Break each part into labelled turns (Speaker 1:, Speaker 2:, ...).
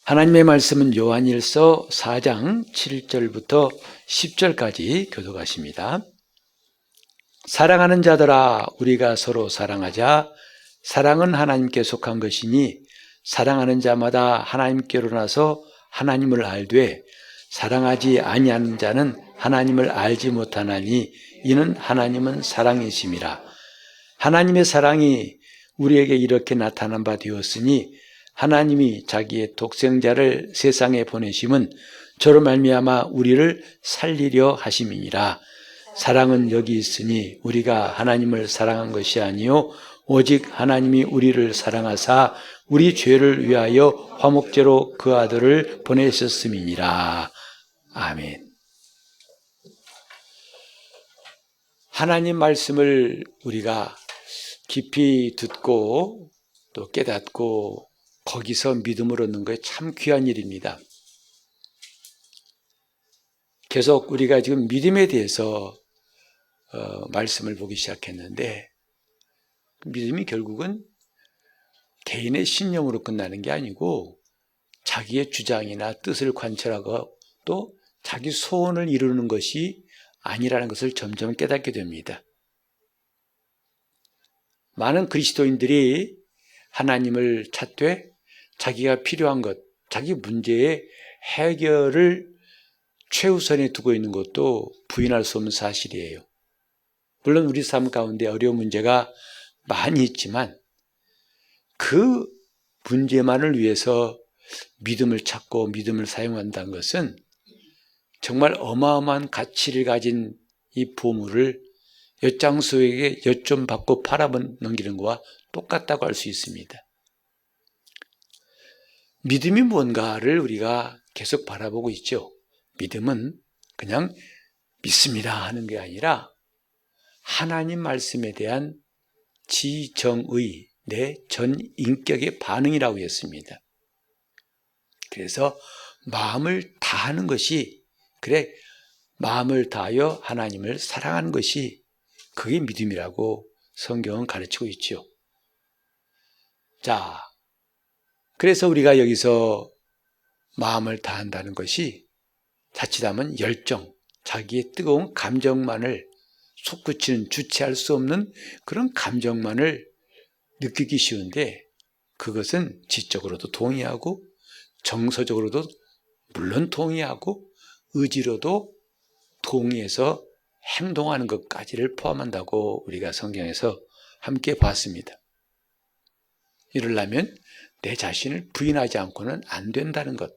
Speaker 1: 하나님의 말씀은 요한일서 4장 7절부터 10절까지 교독하십니다. 사랑하는 자들아, 우리가 서로 사랑하자. 사랑은 하나님께 속한 것이니 사랑하는 자마다 하나님께로 나서 하나님을 알되 사랑하지 아니하는 자는 하나님을 알지 못하나니 이는 하나님은 사랑이심이라. 하나님의 사랑이 우리에게 이렇게 나타난 바 되었으니 하나님이 자기의 독생자를 세상에 보내심은 저로 말미암아 우리를 살리려 하심이니라. 사랑은 여기 있으니 우리가 하나님을 사랑한 것이 아니요 오직 하나님이 우리를 사랑하사 우리 죄를 위하여 화목제로 그 아들을 보내셨음이니라. 아멘. 하나님 말씀을 우리가 깊이 듣고 또 깨닫고 거기서 믿음을 얻는 것이 참 귀한 일입니다. 계속 우리가 지금 믿음에 대해서 말씀을 보기 시작했는데 믿음이 결국은 개인의 신념으로 끝나는 게 아니고 자기의 주장이나 뜻을 관철하고 또 자기 소원을 이루는 것이 아니라는 것을 점점 깨닫게 됩니다. 많은 그리스도인들이 하나님을 찾되 자기가 필요한 것, 자기 문제의 해결을 최우선에 두고 있는 것도 부인할 수 없는 사실이에요. 물론 우리 삶 가운데 어려운 문제가 많이 있지만 그 문제만을 위해서 믿음을 찾고 믿음을 사용한다는 것은 정말 어마어마한 가치를 가진 이 보물을 엿장수에게 엿 좀 받고 팔아넘기는 것과 똑같다고 할 수 있습니다. 믿음이 뭔가를 우리가 계속 바라보고 있죠. 믿음은 그냥 믿습니다 하는 게 아니라 하나님 말씀에 대한 지정의, 내 전 인격의 반응이라고 했습니다. 그래서 마음을 다하는 것이, 그래, 마음을 다하여 하나님을 사랑하는 것이 그게 믿음이라고 성경은 가르치고 있죠. 자, 그래서 우리가 여기서 마음을 다한다는 것이 자칫하면 열정, 자기의 뜨거운 감정만을 솟구치는 주체할 수 없는 그런 감정만을 느끼기 쉬운데 그것은 지적으로도 동의하고 정서적으로도 물론 동의하고 의지로도 동의해서 행동하는 것까지를 포함한다고 우리가 성경에서 함께 봤습니다. 이러려면 내 자신을 부인하지 않고는 안 된다는 것.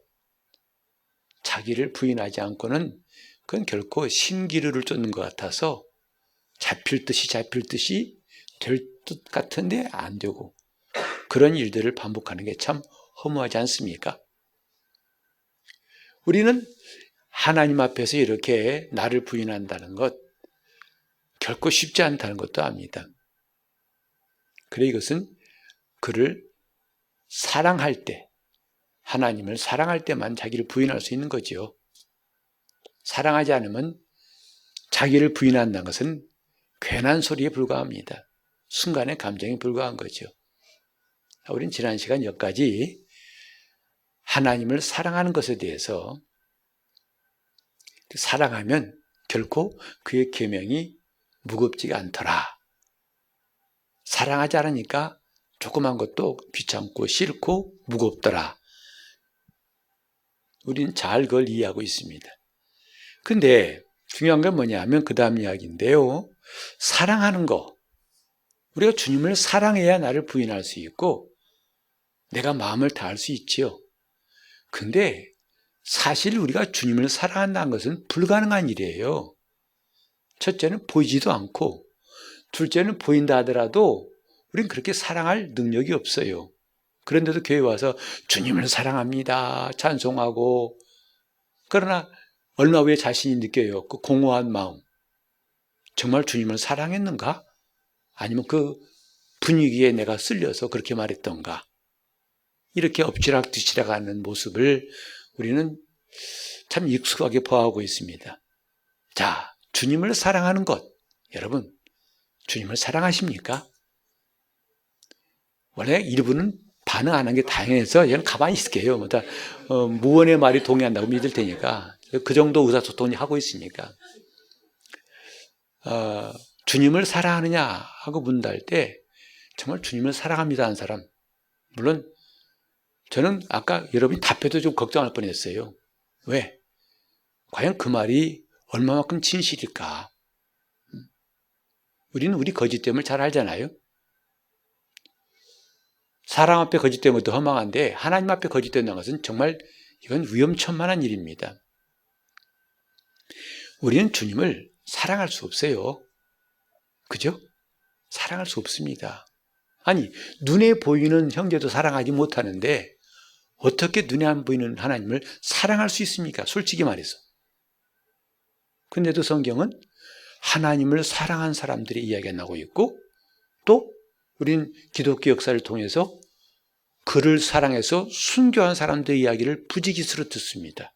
Speaker 1: 자기를 부인하지 않고는 그건 결코 신기루를 쫓는 것 같아서 잡힐 듯이 될 듯 같은데 안 되고 그런 일들을 반복하는 게 참 허무하지 않습니까? 우리는 하나님 앞에서 이렇게 나를 부인한다는 것 결코 쉽지 않다는 것도 압니다. 그래 이것은 그를 사랑할 때, 하나님을 사랑할 때만 자기를 부인할 수 있는 거죠. 사랑하지 않으면 자기를 부인한다는 것은 괜한 소리에 불과합니다. 순간의 감정에 불과한 거죠. 우린 지난 시간 여기까지 하나님을 사랑하는 것에 대해서 사랑하면 결코 그의 계명이 무겁지가 않더라. 사랑하지 않으니까 조그만 것도 귀찮고 싫고 무겁더라. 우린 잘 그걸 이해하고 있습니다. 근데 중요한 건 뭐냐면 그 다음 이야기인데요. 사랑하는 거. 우리가 주님을 사랑해야 나를 부인할 수 있고 내가 마음을 다할 수 있지요. 근데 사실 우리가 주님을 사랑한다는 것은 불가능한 일이에요. 첫째는 보이지도 않고 둘째는 보인다 하더라도 우린 그렇게 사랑할 능력이 없어요. 그런데도 교회 와서 주님을 사랑합니다. 찬송하고 그러나 얼마 후에 자신이 느껴요. 그 공허한 마음. 정말 주님을 사랑했는가? 아니면 그 분위기에 내가 쓸려서 그렇게 말했던가? 이렇게 엎치락 뒤치락 하는 모습을 우리는 참 익숙하게 보아하고 있습니다. 자, 주님을 사랑하는 것. 여러분, 주님을 사랑하십니까? 원래 일부는 반응 안 한 게 당연해서 얘는 가만히 있을게요. 무언의 말이 동의한다고 믿을 테니까. 그 정도 의사소통이 하고 있으니까. 주님을 사랑하느냐 하고 묻는다 때 정말 주님을 사랑합니다 하는 사람. 물론 저는 아까 여러분이 답해도 좀 걱정할 뻔했어요. 왜? 과연 그 말이 얼마만큼 진실일까? 우리는 우리 거짓됨을 잘 알잖아요. 사람 앞에 거짓되는 것도 허망한데 하나님 앞에 거짓된다는 것은 정말 이건 위험천만한 일입니다. 우리는 주님을 사랑할 수 없어요. 그죠? 사랑할 수 없습니다. 아니, 눈에 보이는 형제도 사랑하지 못하는데 어떻게 눈에 안 보이는 하나님을 사랑할 수 있습니까? 솔직히 말해서. 근데도 성경은 하나님을 사랑한 사람들의 이야기가 나오고 있고 또 우린 기독교 역사를 통해서 그를 사랑해서 순교한 사람들의 이야기를 부지기수로 듣습니다.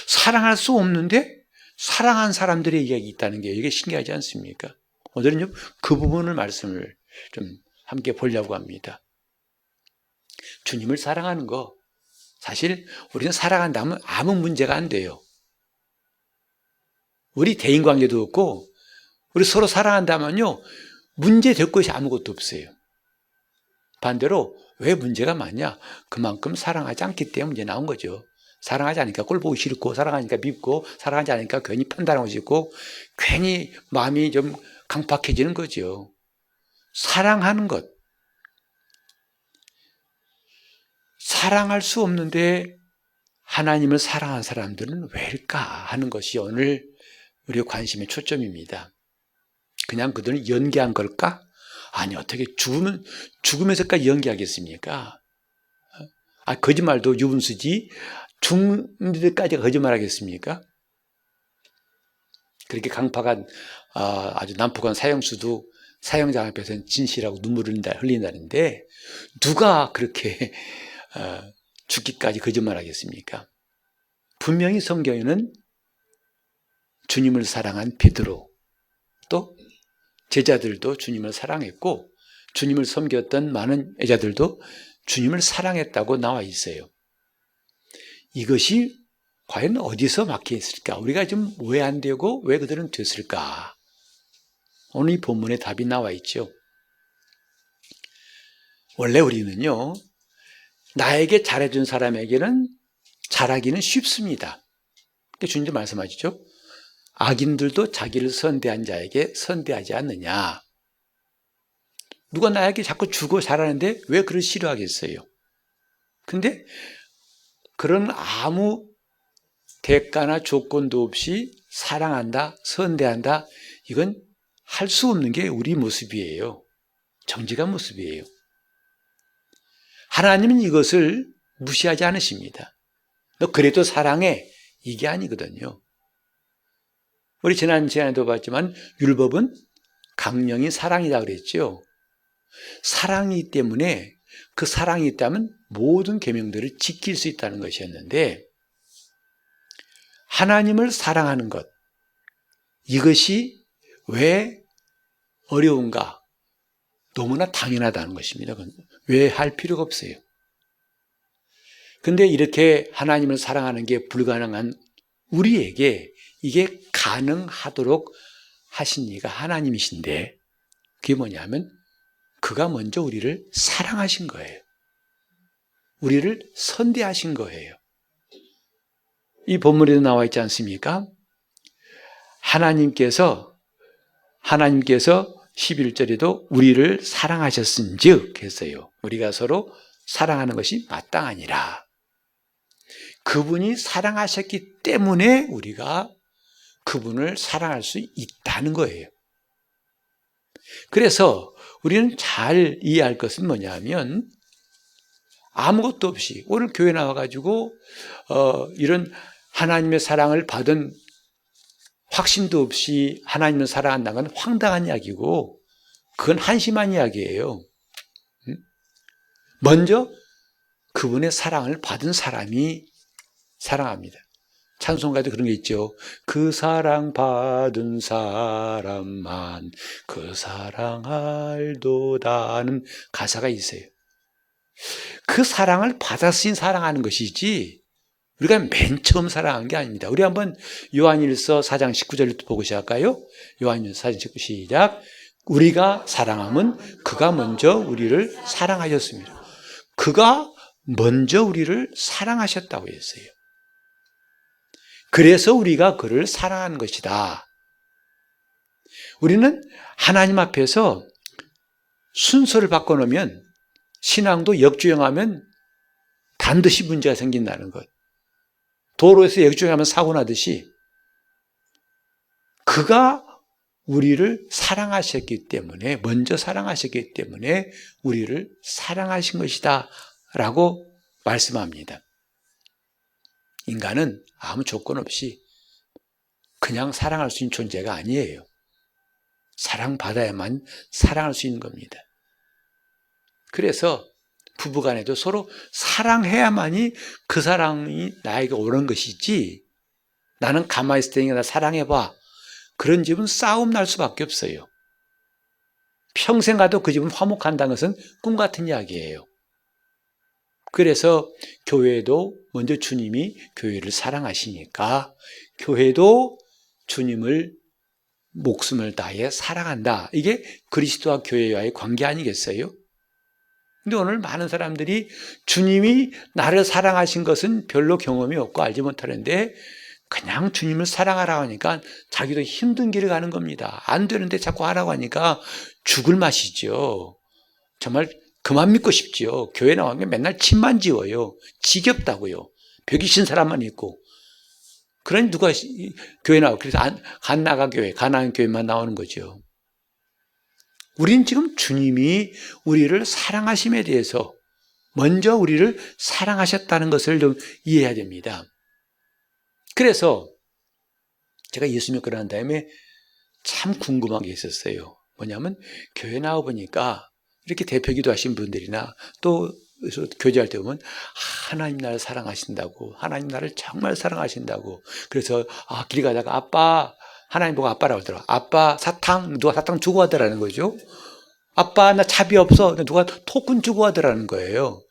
Speaker 1: 사랑할 수 없는데 사랑한 사람들의 이야기 있다는 게 이게 신기하지 않습니까? 오늘은 그 부분을 말씀을 좀 함께 보려고 합니다. 주님을 사랑하는 거 사실 우리는 사랑한다면 아무 문제가 안 돼요. 우리 대인관계도 없고 우리 서로 사랑한다면요 문제 될 것이 아무것도 없어요. 반대로 왜 문제가 많냐? 그만큼 사랑하지 않기 때문에 문제 나온 거죠. 사랑하지 않으니까 꼴 보기 싫고 사랑하니까 밉고 사랑하지 않으니까 괜히 판단하고 싶고 괜히 마음이 좀 강팍해지는 거죠. 사랑하는 것. 사랑할 수 없는데 하나님을 사랑한 사람들은 왜일까 하는 것이 오늘 우리의 관심의 초점입니다. 그냥 그들은 연기한 걸까? 아니 어떻게 죽으면서까지 연기하겠습니까? 거짓말도 유분수지 죽는 데까지 거짓말하겠습니까? 그렇게 강팍한 아주 난폭한 사형수도 사형장 앞에서는 진실하고 눈물을 흘린다는데 누가 그렇게 죽기까지 거짓말하겠습니까? 분명히 성경에는 주님을 사랑한 베드로 또 제자들도 주님을 사랑했고 주님을 섬겼던 많은 제자들도 주님을 사랑했다고 나와 있어요. 이것이 과연 어디서 막혀 있을까? 우리가 좀 왜 안 되고 왜 그들은 됐을까? 오늘 이 본문에 답이 나와 있죠. 원래 우리는요, 나에게 잘해준 사람에게는 잘하기는 쉽습니다. 주님도 말씀하시죠. 악인들도 자기를 선대한 자에게 선대하지 않느냐. 누가 나에게 자꾸 주고 잘하는데 왜 그를 싫어하겠어요? 근데 그런 아무 대가나 조건도 없이 사랑한다, 선대한다, 이건 할 수 없는 게 우리 모습이에요. 정직한 모습이에요. 하나님은 이것을 무시하지 않으십니다. 너 그래도 사랑해. 이게 아니거든요. 우리 지난 시간에도 봤지만 율법은 강령이 사랑이다 그랬죠. 사랑이기 때문에 그 사랑이 있다면 모든 계명들을 지킬 수 있다는 것이었는데 하나님을 사랑하는 것, 이것이 왜 어려운가? 너무나 당연하다는 것입니다. 왜 할 필요가 없어요. 근데 이렇게 하나님을 사랑하는 게 불가능한 우리에게 이게 가능하도록 하신 이가 하나님이신데 그게 뭐냐면 그가 먼저 우리를 사랑하신 거예요. 우리를 선대하신 거예요. 이 본문에도 나와 있지 않습니까? 하나님께서 11절에도 우리를 사랑하셨은즉 했어요. 우리가 서로 사랑하는 것이 마땅하니라. 그분이 사랑하셨기 때문에 우리가 그분을 사랑할 수 있다는 거예요. 그래서 우리는 잘 이해할 것은 뭐냐면 아무것도 없이 오늘 교회 나와가지고 이런 하나님의 사랑을 받은 확신도 없이 하나님을 사랑한다는 건 황당한 이야기고 그건 한심한 이야기예요. 먼저 그분의 사랑을 받은 사람이 사랑합니다. 찬송가에도 그런 게 있죠. 그 사랑 받은 사람만 그 사랑 알도다 하는 가사가 있어요. 그 사랑을 받았으니 사랑하는 것이지 우리가 맨 처음 사랑한 게 아닙니다. 우리 한번 요한일서 4장 19절부터 보고 시작할까요? 요한일서 4장 19 시작. 우리가 사랑함은 그가 먼저 우리를 사랑하셨습니다. 그가 먼저 우리를 사랑하셨다고 했어요. 그래서 우리가 그를 사랑하는 것이다. 우리는 하나님 앞에서 순서를 바꿔놓으면 신앙도 역주행하면 반드시 문제가 생긴다는 것. 도로에서 역주행하면 사고 나듯이 그가 우리를 사랑하셨기 때문에, 먼저 사랑하셨기 때문에 우리를 사랑하신 것이다 라고 말씀합니다. 인간은 아무 조건 없이 그냥 사랑할 수 있는 존재가 아니에요. 사랑받아야만 사랑할 수 있는 겁니다. 그래서 부부간에도 서로 사랑해야만이 그 사랑이 나에게 오는 것이지, 나는 가만히 있을 테니까 나 사랑해봐, 그런 집은 싸움 날 수밖에 없어요. 평생 가도 그 집은 화목한다는 것은 꿈 같은 이야기예요. 그래서 교회도 먼저 주님이 교회를 사랑하시니까 교회도 주님을 목숨을 다해 사랑한다. 이게 그리스도와 교회와의 관계 아니겠어요? 근데 오늘 많은 사람들이 주님이 나를 사랑하신 것은 별로 경험이 없고 알지 못하는데 그냥 주님을 사랑하라고 하니까 자기도 힘든 길을 가는 겁니다. 안 되는데 자꾸 하라고 하니까 죽을 맛이죠. 정말 그만 믿고 싶지요. 교회 나온 게 맨날 침만 지워요. 지겹다고요. 벽이 신 사람만 있고. 그러니 누가 교회 나와. 그래서 간나가 교회, 가나안 교회만 나오는 거죠. 우린 지금 주님이 우리를 사랑하심에 대해서 먼저 우리를 사랑하셨다는 것을 좀 이해해야 됩니다. 그래서 제가 예수 믿고 난 다음에 참 궁금한 게 있었어요. 뭐냐면 교회 나와보니까 이렇게 대표기도 하신 분들이나 또 교제할 때 보면 하나님 나를 사랑하신다고, 하나님 나를 정말 사랑하신다고. 그래서 길 가다가 아빠, 하나님 보고 아빠라고 하더라고요. 아빠 사탕, 누가 사탕 주고 가더라는 거죠. 아빠 나 차비 없어, 누가 토큰 주고 가더라는 거예요.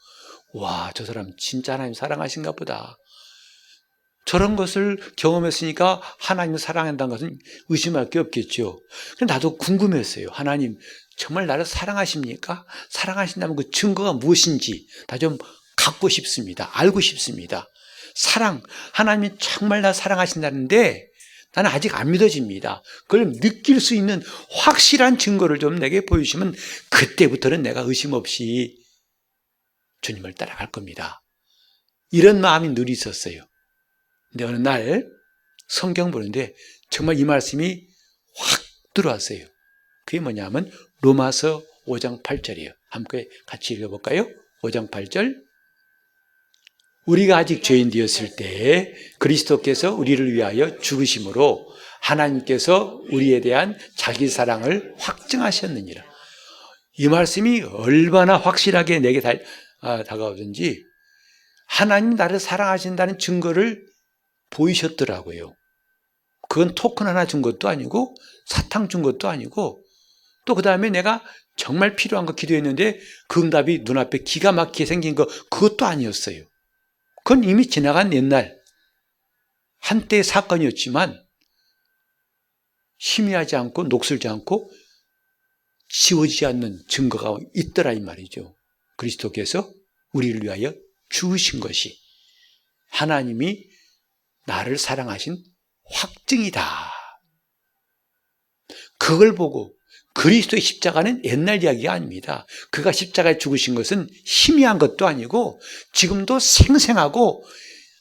Speaker 1: 와, 저 사람 진짜 하나님 사랑하신가 보다. 저런 것을 경험했으니까 하나님을 사랑한다는 것은 의심할 게 없겠죠. 근데 나도 궁금했어요. 하나님 정말 나를 사랑하십니까? 사랑하신다면 그 증거가 무엇인지 다 좀 갖고 싶습니다. 알고 싶습니다. 사랑, 하나님이 정말 나 사랑하신다는데 나는 아직 안 믿어집니다. 그걸 느낄 수 있는 확실한 증거를 좀 내게 보여주시면 그때부터는 내가 의심 없이 주님을 따라갈 겁니다. 이런 마음이 늘 있었어요. 근데 어느 날 성경 보는데 정말 이 말씀이 확 들어왔어요. 그게 뭐냐면 로마서 5장 8절이에요. 함께 같이 읽어볼까요? 5장 8절. 우리가 아직 죄인 되었을 때 그리스도께서 우리를 위하여 죽으심으로 하나님께서 우리에 대한 자기 사랑을 확증하셨느니라. 이 말씀이 얼마나 확실하게 내게 다가오든지 하나님 나를 사랑하신다는 증거를 보이셨더라고요. 그건 토큰 하나 준 것도 아니고 사탕 준 것도 아니고 또 그 다음에 내가 정말 필요한 거 기도했는데 그 응답이 눈앞에 기가 막히게 생긴 거 그것도 아니었어요. 그건 이미 지나간 옛날 한때의 사건이었지만 희미하지 않고 녹슬지 않고 지워지지 않는 증거가 있더라 이 말이죠. 그리스도께서 우리를 위하여 죽으신 것이 하나님이 나를 사랑하신 확증이다. 그걸 보고 그리스도의 십자가는 옛날 이야기가 아닙니다. 그가 십자가에 죽으신 것은 희미한 것도 아니고 지금도 생생하고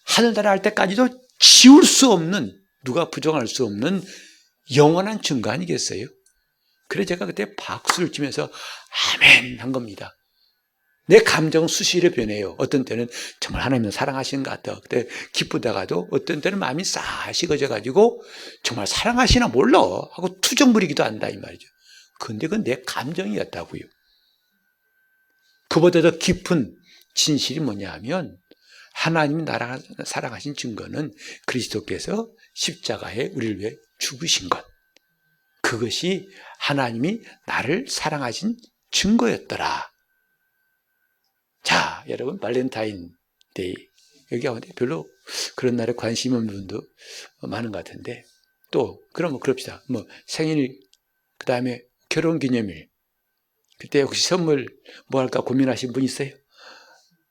Speaker 1: 하늘나라 할 때까지도 지울 수 없는, 누가 부정할 수 없는 영원한 증거 아니겠어요? 그래서 제가 그때 박수를 치면서 아멘 한 겁니다. 내 감정 수시로 변해요. 어떤 때는 정말 하나님을 사랑하시는 것 같아. 그때 기쁘다가도 어떤 때는 마음이 싸식어져가지고 정말 사랑하시나 몰라 하고 투정 부리기도 한다 이 말이죠. 그런데 그건 내 감정이었다고요. 그보다 더 깊은 진실이 뭐냐 하면 하나님이 나를 사랑하신 증거는 그리스도께서 십자가에 우리를 위해 죽으신 것. 그것이 하나님이 나를 사랑하신 증거였더라. 자, 여러분, 발렌타인데이. 여기 가운데 별로 그런 날에 관심 없는 분도 많은 것 같은데, 또, 그럼 그럽시다. 생일, 그 다음에 결혼 기념일. 그때 혹시 선물 뭐 할까 고민하신 분 있어요?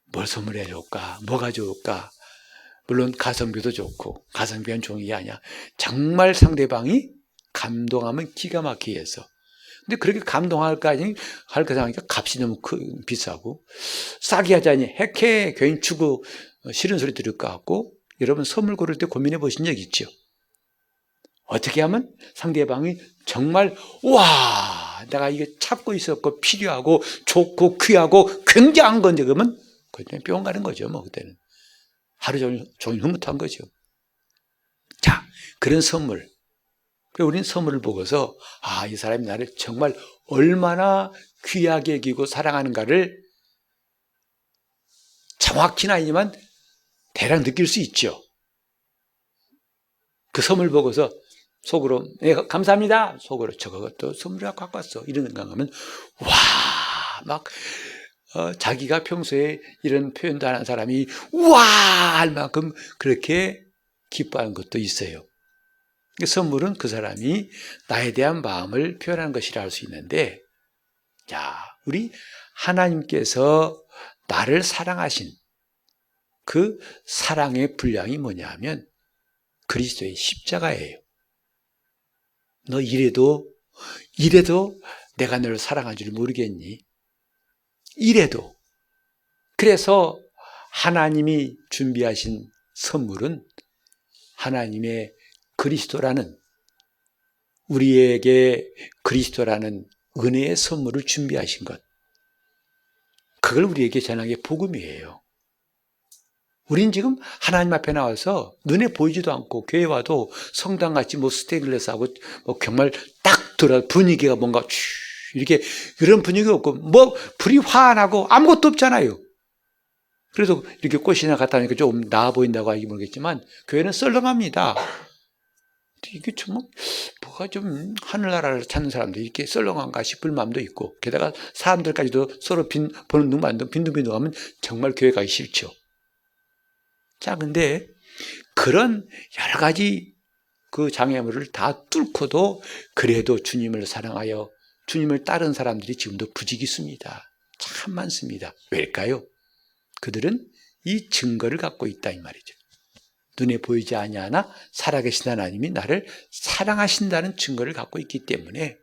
Speaker 1: 뭘 선물해 줄까? 뭐가 좋을까? 물론 가성비도 좋고, 가성비는 좋은 게 아니야. 정말 상대방이 감동하면 기가 막히게 해서. 근데 그렇게 감동할까지 할까 생각하니까 값이 너무 비싸고, 싸게 하자니 핵해 괜히 주고 싫은 소리 들을 것 같고, 여러분 선물 고를 때 고민해 보신 적 있죠? 어떻게 하면 상대방이 정말 와 내가 이게 찾고 있었고 필요하고 좋고 귀하고 굉장한 건데 그러면 그때 뿅 가는 거죠. 그때는 하루 종일 흐뭇한 거죠. 자, 그런 선물. 그리고 우리는 선물을 보고서 이 사람이 나를 정말 얼마나 귀하게 여기고 사랑하는가를 정확히는 아니지만 대략 느낄 수 있죠. 그 선물 보고서 속으로 감사합니다. 속으로 저것도 선물을 갖고 왔어. 이런 생각하면 막 자기가 평소에 이런 표현도 안 하는 사람이 와 할 만큼 그렇게 기뻐하는 것도 있어요. 선물은 그 사람이 나에 대한 마음을 표현하는 것이라 할 수 있는데, 자, 우리 하나님께서 나를 사랑하신 그 사랑의 분량이 뭐냐 하면 그리스도의 십자가예요. 너 이래도 내가 너를 사랑한 줄 모르겠니? 이래도. 그래서 하나님이 준비하신 선물은 하나님의 그리스도라는, 우리에게 그리스도라는 은혜의 선물을 준비하신 것. 그걸 우리에게 전하는 게 복음이에요. 우린 지금 하나님 앞에 나와서 눈에 보이지도 않고 교회 와도 성당같이 스테인리스하고 정말 딱 들어 분위기가 뭔가 이렇게 이런 분위기가 없고 불이 환하고 아무것도 없잖아요. 그래서 이렇게 꽃이나 갖다 놓으니까 좀 나아 보인다고 하기 모르겠지만 교회는 썰렁합니다. 이게 정말 뭐가 좀 하늘나라를 찾는 사람들이 이렇게 썰렁한가 싶을 마음도 있고, 게다가 사람들까지도 서로 보는 눈만 빈둥빈둥하면 정말 교회 가기 싫죠. 자, 근데 그런 여러 가지 그 장애물을 다 뚫고도 그래도 주님을 사랑하여 주님을 따른 사람들이 지금도 부지기수입니다. 참 많습니다. 왜일까요? 그들은 이 증거를 갖고 있다 이 말이죠. 눈에 보이지 아니하나 살아계신 하나님이 나를 사랑하신다는 증거를 갖고 있기 때문에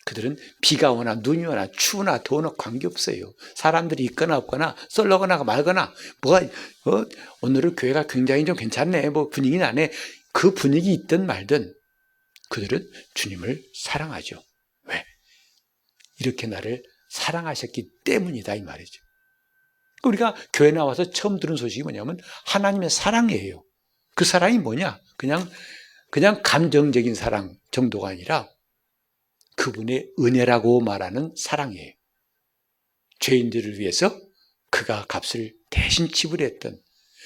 Speaker 1: 그들은 비가 오나 눈이 오나 추우나 더우나 관계없어요. 사람들이 있거나 없거나 썰러거나 말거나 오늘은 교회가 굉장히 좀 괜찮네 분위기 나네, 그 분위기 있든 말든 그들은 주님을 사랑하죠. 왜? 이렇게 나를 사랑하셨기 때문이다 이 말이죠. 우리가 교회 나와서 처음 들은 소식이 뭐냐면 하나님의 사랑이에요. 그 사랑이 뭐냐? 그냥 감정적인 사랑 정도가 아니라 그분의 은혜라고 말하는 사랑이에요. 죄인들을 위해서 그가 값을 대신 지불했던.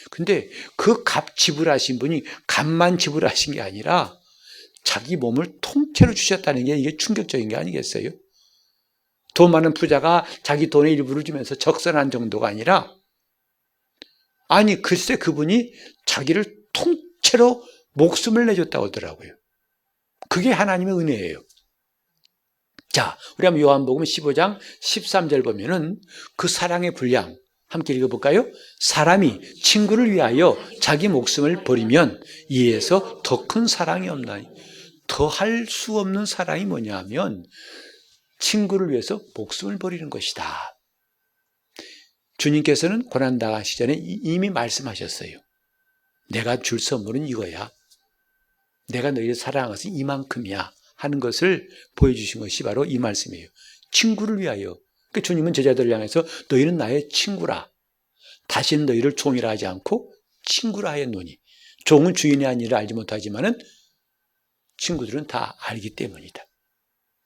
Speaker 1: 근데 그 값 지불하신 분이 값만 지불하신 게 아니라 자기 몸을 통째로 주셨다는 게 이게 충격적인 게 아니겠어요? 돈 많은 부자가 자기 돈의 일부를 주면서 적선한 정도가 아니라, 아니 글쎄 그분이 자기를 통째로 목숨을 내줬다고 하더라고요. 그게 하나님의 은혜예요. 자, 우리 한번 요한복음 15장 13절 보면은 그 사랑의 분량 함께 읽어볼까요? 사람이 친구를 위하여 자기 목숨을 버리면 이에서 더 큰 사랑이 없나니. 더 할 수 없는 사랑이 뭐냐 하면 친구를 위해서 목숨을 버리는 것이다. 주님께서는 고난당하시기 전에 이미 말씀하셨어요. 내가 줄 선물은 이거야. 내가 너희를 사랑한 것은 이만큼이야 하는 것을 보여주신 것이 바로 이 말씀이에요. 친구를 위하여. 그러니까 주님은 제자들을 향해서 너희는 나의 친구라. 다시는 너희를 종이라 하지 않고 친구라 하였노니. 종은 주인의 한 일을 알지 못하지만은 친구들은 다 알기 때문이다.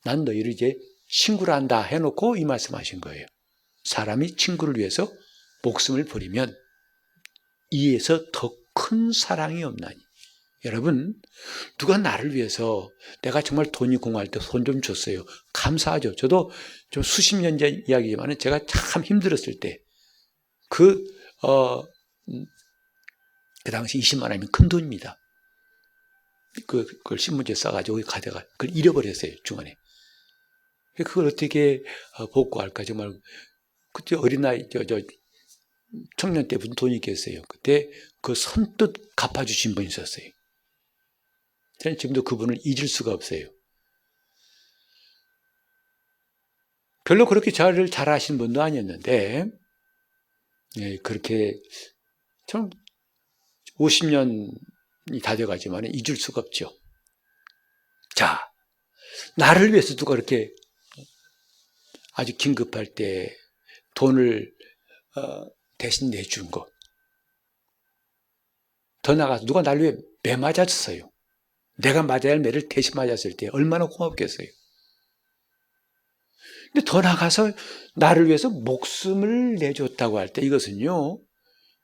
Speaker 1: 난 너희를 이제 친구라 한다 해놓고 이 말씀하신 거예요. 사람이 친구를 위해서 목숨을 버리면 이에서 더 큰 사랑이 없나니. 여러분, 누가 나를 위해서 내가 정말 돈이 공할 때 돈 좀 줬어요. 감사하죠. 저도 좀 수십 년 전 이야기지만 제가 참 힘들었을 때 그 당시 20만 원이면 큰 돈입니다. 그걸 신문지에 싸가지고 가다가 그걸 잃어버렸어요, 중간에. 그걸 어떻게 복구할까, 정말. 그때 어린아이, 청년 때 무슨 돈이 있겠어요. 그때 그 선뜻 갚아주신 분이 있었어요. 저는 지금도 그분을 잊을 수가 없어요. 별로 그렇게 잘하신 분도 아니었는데, 예, 그렇게, 참, 50년이 다 돼가지만 잊을 수가 없죠. 자, 나를 위해서 누가 그렇게 아주 긴급할 때 돈을 대신 내준 것. 더 나가서 누가 나를 위해 매 맞았어요. 내가 맞아야 할 매를 대신 맞았을 때 얼마나 고맙겠어요. 근데 더 나가서 나를 위해서 목숨을 내줬다고 할 때 이것은요,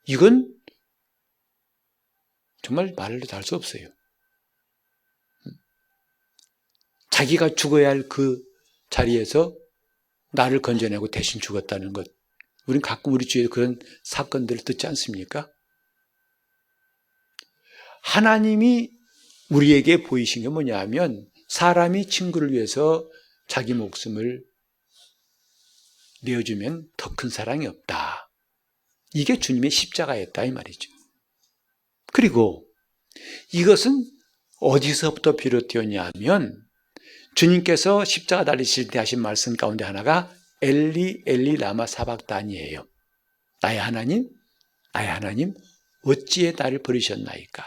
Speaker 1: 이건 정말 말로 다 할 수 없어요. 자기가 죽어야 할 그 자리에서 나를 건져내고 대신 죽었다는 것. 우리는 가끔 우리 주위에 그런 사건들을 듣지 않습니까? 하나님이 우리에게 보이신 게 뭐냐 하면 사람이 친구를 위해서 자기 목숨을 내어주면 더 큰 사랑이 없다. 이게 주님의 십자가였다 이 말이죠. 그리고 이것은 어디서부터 비롯되었냐 하면 주님께서 십자가 달리실 때 하신 말씀 가운데 하나가 엘리 엘리 라마 사박단이에요. 나의 하나님 어찌에 나를 버리셨나이까.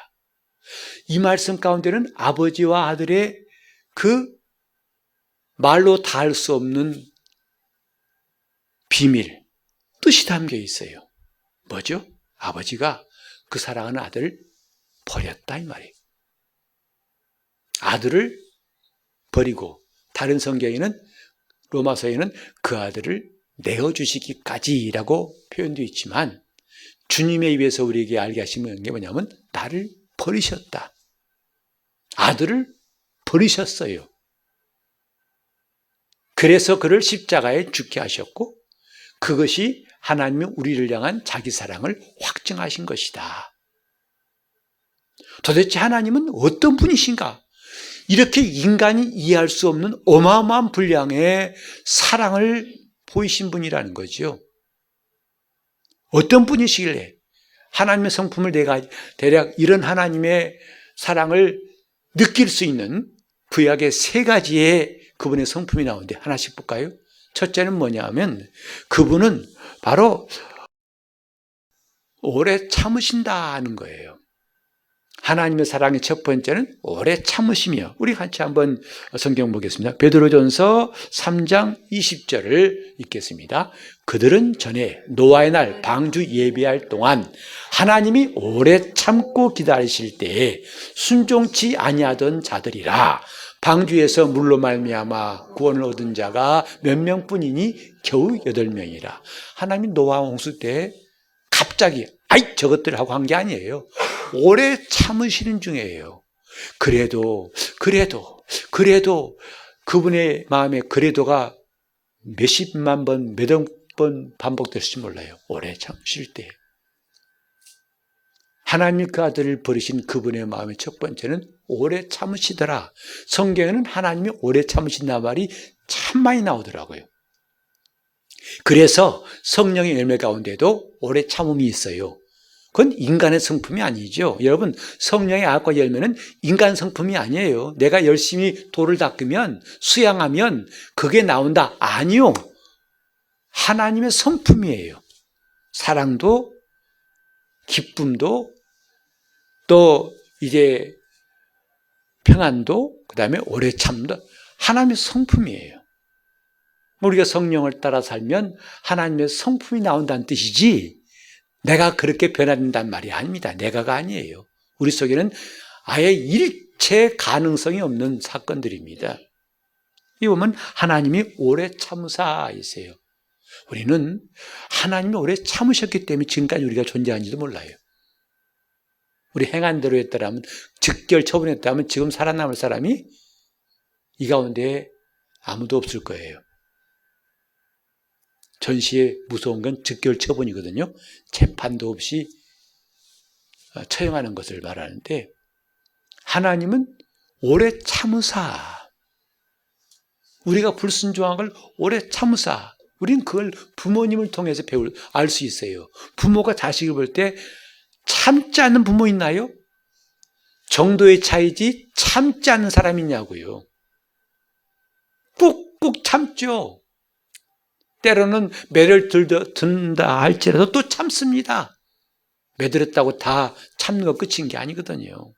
Speaker 1: 이 말씀 가운데는 아버지와 아들의 그 말로 다 할 수 없는 비밀, 뜻이 담겨 있어요. 뭐죠? 아버지가 그 사랑하는 아들을 버렸다 이 말이에요. 아들을 버리고 다른 성경에는 로마서에는 그 아들을 내어주시기까지라고 표현되어 있지만 주님의 입에서 우리에게 알게 하시는 게 뭐냐면 나를 버리셨다. 아들을 버리셨어요. 그래서 그를 십자가에 죽게 하셨고 그것이 하나님이 우리를 향한 자기 사랑을 확증하신 것이다. 도대체 하나님은 어떤 분이신가? 이렇게 인간이 이해할 수 없는 어마어마한 분량의 사랑을 보이신 분이라는 거죠. 어떤 분이시길래 하나님의 성품을 내가 대략 이런 하나님의 사랑을 느낄 수 있는 구약의 세 가지의 그분의 성품이 나오는데 하나씩 볼까요? 첫째는 뭐냐 하면 그분은 바로 오래 참으신다는 거예요. 하나님의 사랑의 첫 번째는 오래 참으시며 우리 같이 한번 성경 보겠습니다. 베드로전서 3장 20절을 읽겠습니다. 그들은 전에 노아의 날 방주 예비할 동안 하나님이 오래 참고 기다리실 때에 순종치 아니하던 자들이라. 방주에서 물로 말미암아 구원을 얻은 자가 몇 명뿐이니 겨우 8명이라. 하나님이 노아 홍수 때 갑자기 아이 저것들 하고 한 게 아니에요. 오래 참으시는 중이에요. 그래도 그분의 마음에 그래도가 몇십만 번, 몇억 번 반복될지 몰라요. 오래 참으실 때. 하나님이 그 아들을 버리신 그분의 마음의 첫 번째는 오래 참으시더라. 성경에는 하나님이 오래 참으신다 말이 참 많이 나오더라고요. 그래서 성령의 열매 가운데도 오래 참음이 있어요. 그건 인간의 성품이 아니죠. 여러분, 성령의 악과 열매는 인간 성품이 아니에요. 내가 열심히 돌을 닦으면, 수양하면 그게 나온다. 아니요. 하나님의 성품이에요. 사랑도, 기쁨도, 또 이제 평안도, 그 다음에 오래 참도 하나님의 성품이에요. 우리가 성령을 따라 살면 하나님의 성품이 나온다는 뜻이지 내가 그렇게 변화된다는 말이 아닙니다. 내가가 아니에요. 우리 속에는 아예 일체 가능성이 없는 사건들입니다. 이 보면 하나님이 오래 참으사이세요. 우리는 하나님이 오래 참으셨기 때문에 지금까지 우리가 존재하는지도 몰라요. 우리 행한 대로 했더라면, 즉결 처분했다면 지금 살아남을 사람이 이 가운데 아무도 없을 거예요. 전시에 무서운 건 즉결 처분이거든요. 재판도 없이 처형하는 것을 말하는데, 하나님은 오래 참으사, 우리가 불순종한 걸 오래 참으사, 우린 그걸 부모님을 통해서 알 수 있어요. 부모가 자식을 볼 때 참지 않는 부모 있나요? 정도의 차이지 참지 않는 사람이 있냐고요. 꾹꾹 참죠. 때로는 매를 든다 할지라도 또 참습니다. 매들었다고 다 참는 거 끝인 게 아니거든요.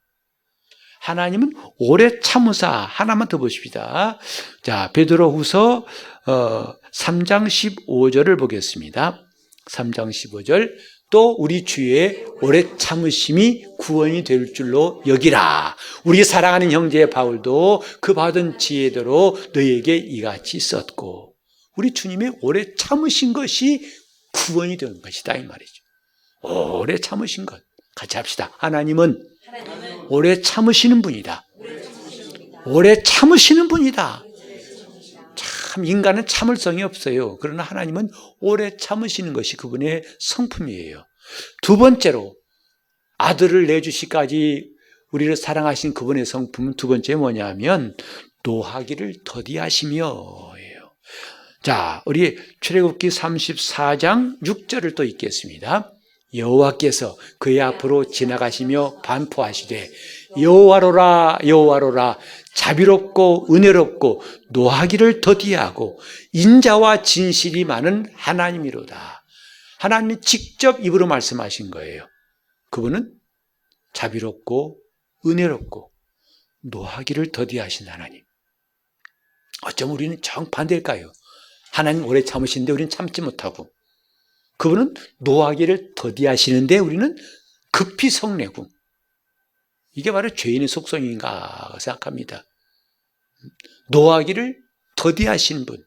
Speaker 1: 하나님은 오래 참으사. 하나만 더 보십시다. 자, 베드로후서 3장 15절을 보겠습니다. 3장 15절. 또 우리 주의 오래 참으심이 구원이 될 줄로 여기라. 우리 사랑하는 형제 바울도 그 받은 지혜대로 너희에게 이같이 썼고, 우리 주님의 오래 참으신 것이 구원이 되는 것이다, 이 말이죠. 오래 참으신 것. 같이 합시다. 하나님은 오래 참으시는 분이다. 오래 참으시는 분이다. 참 인간은 참을성이 없어요. 그러나 하나님은 오래 참으시는 것이 그분의 성품이에요. 두 번째로 아들을 내주시까지 우리를 사랑하신 그분의 성품은 두 번째 뭐냐면 노하기를 더디하시며예요. 자, 우리 출애굽기 34장 6절을 또 읽겠습니다. 여호와께서 그의 앞으로 지나가시며 반포하시되 여호와로라 여호와로라 자비롭고 은혜롭고 노하기를 더디하고 인자와 진실이 많은 하나님이로다. 하나님이 직접 입으로 말씀하신 거예요. 그분은 자비롭고 은혜롭고 노하기를 더디하신 하나님. 어쩜 우리는 정반대일까요? 하나님 오래 참으시는데 우리는 참지 못하고, 그분은 노하기를 더디하시는데 우리는 급히 성내고, 이게 바로 죄인의 속성인가 생각합니다. 노하기를 더디하신 분,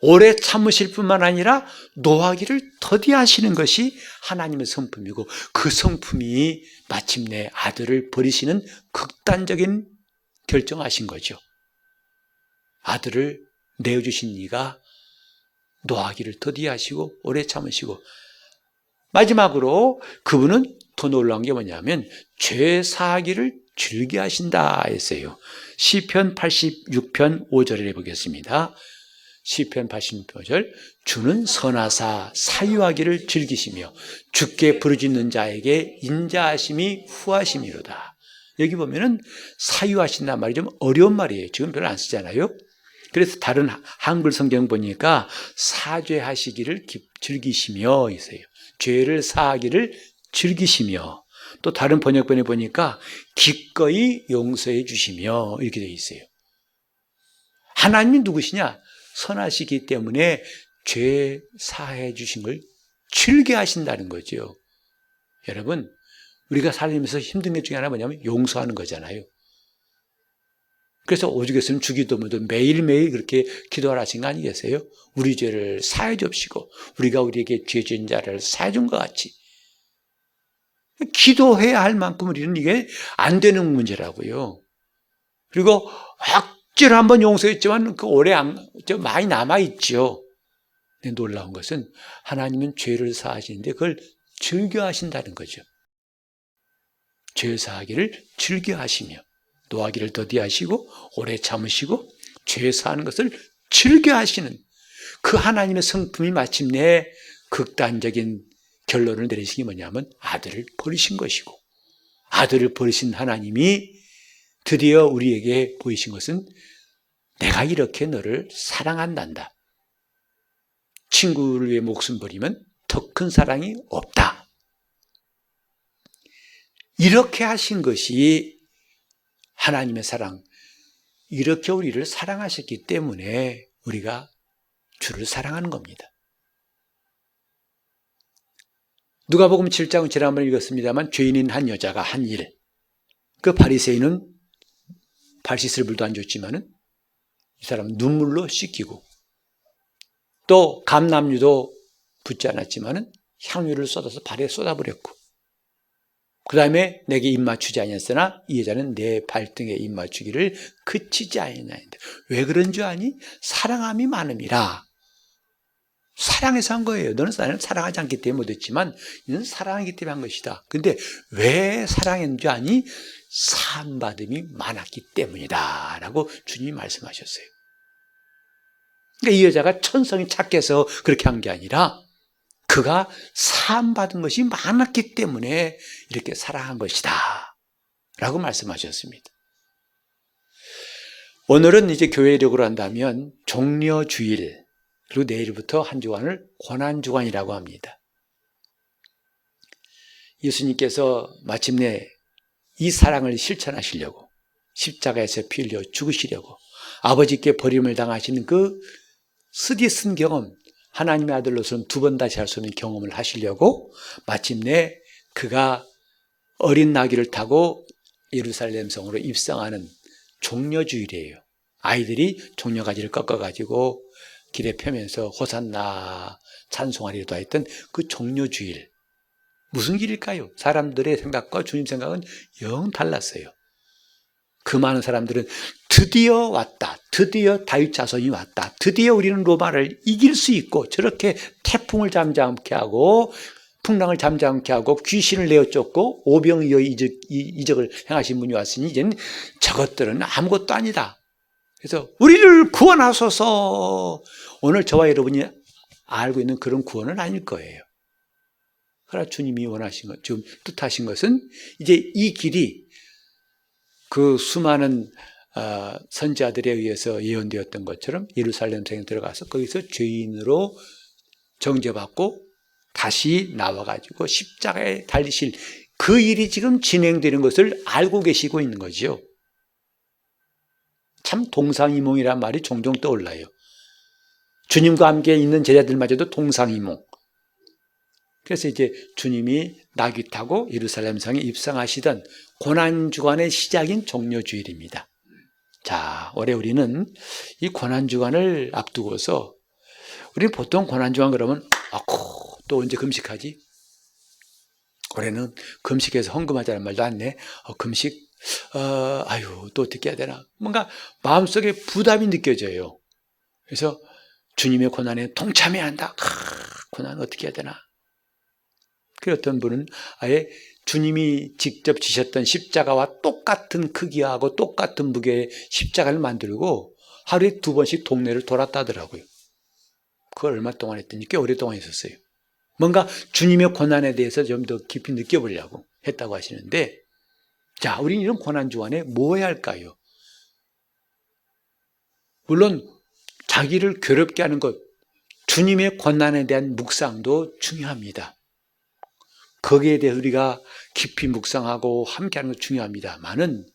Speaker 1: 오래 참으실 뿐만 아니라 노하기를 더디하시는 것이 하나님의 성품이고, 그 성품이 마침내 아들을 버리시는 극단적인 결정하신 거죠. 아들을 내어주신 이가 노하기를 더디하시고 오래 참으시고, 마지막으로 그분은 더 놀라운 게 뭐냐면 죄 사하기를 즐겨 하신다 했어요. 시편 86편 5절에 보겠습니다. 시편 86절. 주는 선하사 사유하기를 즐기시며 주께 부르짖는 자에게 인자하심이 후하심이로다. 여기 보면은 사유하신단 말이 좀 어려운 말이에요. 지금 별로 안 쓰잖아요. 그래서 다른 한글 성경 보니까 사죄하시기를 즐기시며 있어요. 죄를 사하기를 즐기시며, 또 다른 번역본에 보니까 기꺼이 용서해 주시며 이렇게 되어 있어요. 하나님이 누구시냐? 선하시기 때문에 죄 사해 주신 걸 즐겨하신다는 거죠. 여러분, 우리가 살면서 힘든 것 중에 하나 뭐냐면 용서하는 거잖아요. 그래서 오죽했으면 주기도문도 매일매일 그렇게 기도를 하신 거 아니겠어요? 우리 죄를 사해 줍시고 우리가 우리에게 죄 지은 자를 사해 준 것 같이 기도해야 할 만큼 우리는 이게 안 되는 문제라고요. 그리고 억지로 한번 용서했지만 그 오래 많이 남아있죠. 근데 놀라운 것은 하나님은 죄를 사하시는데 그걸 즐겨하신다는 거죠. 죄 사하기를 즐겨하시며 노하기를 더디하시고 오래 참으시고 죄 사하는 것을 즐겨하시는 그 하나님의 성품이 마침내 극단적인 결론을 내리신 게 뭐냐면 아들을 버리신 것이고, 아들을 버리신 하나님이 드디어 우리에게 보이신 것은 내가 이렇게 너를 사랑한단다. 친구를 위해 목숨 버리면 더 큰 사랑이 없다. 이렇게 하신 것이 하나님의 사랑, 이렇게 우리를 사랑하셨기 때문에 우리가 주를 사랑하는 겁니다. 누가복음 7장 지난번에 읽었습니다만 죄인인 한 여자가 한 일, 그 바리새인은 발 씻을 물도 안 줬지만은 이 사람은 눈물로 씻기고, 또 감람유도 붓지 않았지만은 향유를 쏟아서 발에 쏟아버렸고, 그 다음에 내게 입 맞추지 아니었으나 이 여자는 내 발등에 입 맞추기를 그치지 아니하였다. 왜 그런 줄 아니? 사랑함이 많음이라. 사랑해서 한 거예요. 너는 나를 사랑하지 않기 때문에 못했지만 너는 사랑하기 때문에 한 것이다. 근데 왜 사랑했는지 아니? 사함받음이 많았기 때문이다 라고 주님이 말씀하셨어요. 그러니까 이 여자가 천성이 착해서 그렇게 한 게 아니라 그가 사함받은 것이 많았기 때문에 이렇게 사랑한 것이다 라고 말씀하셨습니다. 오늘은 이제 교회력으로 한다면 종려주일, 그리고 내일부터 한 주간을 고난주간이라고 합니다. 예수님께서 마침내 이 사랑을 실천하시려고 십자가에서 피 흘려 죽으시려고 아버지께 버림을 당하시는 그 쓰디쓴 경험, 하나님의 아들로서는 두 번 다시 할 수 없는 경험을 하시려고 마침내 그가 어린 나귀를 타고 예루살렘 성으로 입성하는 종려주일이에요. 아이들이 종려가지를 꺾어가지고 길에 펴면서 호산나 찬송하리로다 했던 그 종려주일. 무슨 길일까요? 사람들의 생각과 주님 생각은 영 달랐어요. 그 많은 사람들은 드디어 왔다. 드디어 다윗 자손이 왔다. 드디어 우리는 로마를 이길 수 있고 저렇게 태풍을 잠잠케 하고 풍랑을 잠잠케 하고 귀신을 내어쫓고 오병이어의 이적을 행하신 분이 왔으니 이제는 저것들은 아무것도 아니다. 그래서 우리를 구원하소서. 오늘 저와 여러분이 알고 있는 그런 구원은 아닐 거예요. 그러나 주님이 원하신 것, 지금 뜻하신 것은 이제 이 길이 그 수많은 선지자들에 의해서 예언되었던 것처럼 예루살렘 성에 들어가서 거기서 죄인으로 정죄받고 다시 나와가지고 십자가에 달리실 그 일이 지금 진행되는 것을 알고 계시고 있는 거죠. 참 동상이몽이란 말이 종종 떠올라요. 주님과 함께 있는 제자들마저도 동상이몽. 그래서 이제 주님이 나귀 타고 예루살렘 성에 입성하시던 고난주간의 시작인 종려주일입니다. 자, 올해 우리는 이 고난주간을 앞두고서 우리는 보통 고난주간 그러면 또 언제 금식하지? 올해는 금식해서 헌금하자는 말도 안 내. 금식, 또 어떻게 해야 되나? 뭔가 마음속에 부담이 느껴져요. 그래서 주님의 고난에 동참해야 한다. 고난 어떻게 해야 되나? 그 어떤 분은 아예 주님이 직접 지셨던 십자가와 똑같은 크기하고 똑같은 무게의 십자가를 만들고 하루에 2번씩 동네를 돌았다더라고요. 그걸 얼마 동안 했더니 꽤 오랫동안 있었어요. 뭔가 주님의 고난에 대해서 좀 더 깊이 느껴보려고 했다고 하시는데, 자, 우리는 이런 고난주간에 뭐 해야 할까요? 물론 자기를 괴롭게 하는 것, 주님의 고난에 대한 묵상도 중요합니다. 거기에 대해 우리가 깊이 묵상하고 함께하는 것 중요합니다만은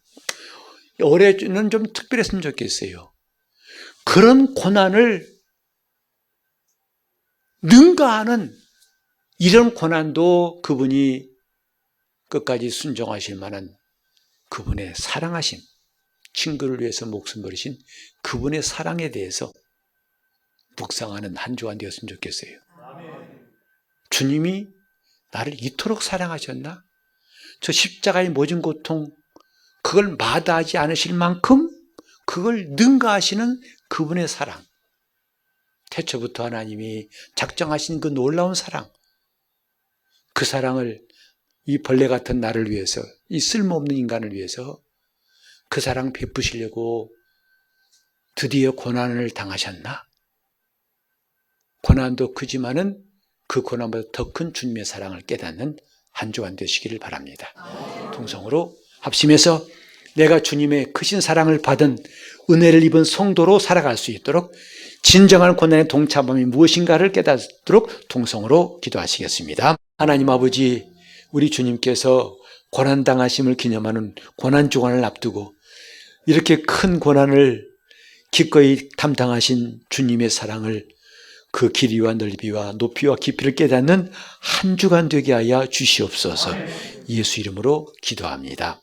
Speaker 1: 올해는 좀 특별했으면 좋겠어요. 그런 고난을 능가하는 이런 고난도 그분이 끝까지 순종하실 만한 그분의 사랑하심, 친구를 위해서 목숨 버리신 그분의 사랑에 대해서 묵상하는 한 주간 되었으면 좋겠어요. 주님이 나를 이토록 사랑하셨나? 저 십자가의 모진 고통, 그걸 마다하지 않으실 만큼 그걸 능가하시는 그분의 사랑. 태초부터 하나님이 작정하신 그 놀라운 사랑. 그 사랑을 이 벌레 같은 나를 위해서, 이 쓸모없는 인간을 위해서 그 사랑 베푸시려고 드디어 고난을 당하셨나? 고난도 크지만은 그 고난보다 더 큰 주님의 사랑을 깨닫는 한 주간 되시기를 바랍니다. 통성으로 합심해서 내가 주님의 크신 사랑을 받은 은혜를 입은 성도로 살아갈 수 있도록 진정한 고난의 동참함이 무엇인가를 깨닫도록 통성으로 기도하시겠습니다. 하나님 아버지, 우리 주님께서 고난당하심을 기념하는 고난주간을 앞두고 이렇게 큰 고난을 기꺼이 담당하신 주님의 사랑을 그 길이와 넓이와 높이와 깊이를 깨닫는 한 주간 되게 하여 주시옵소서. 예수 이름으로 기도합니다.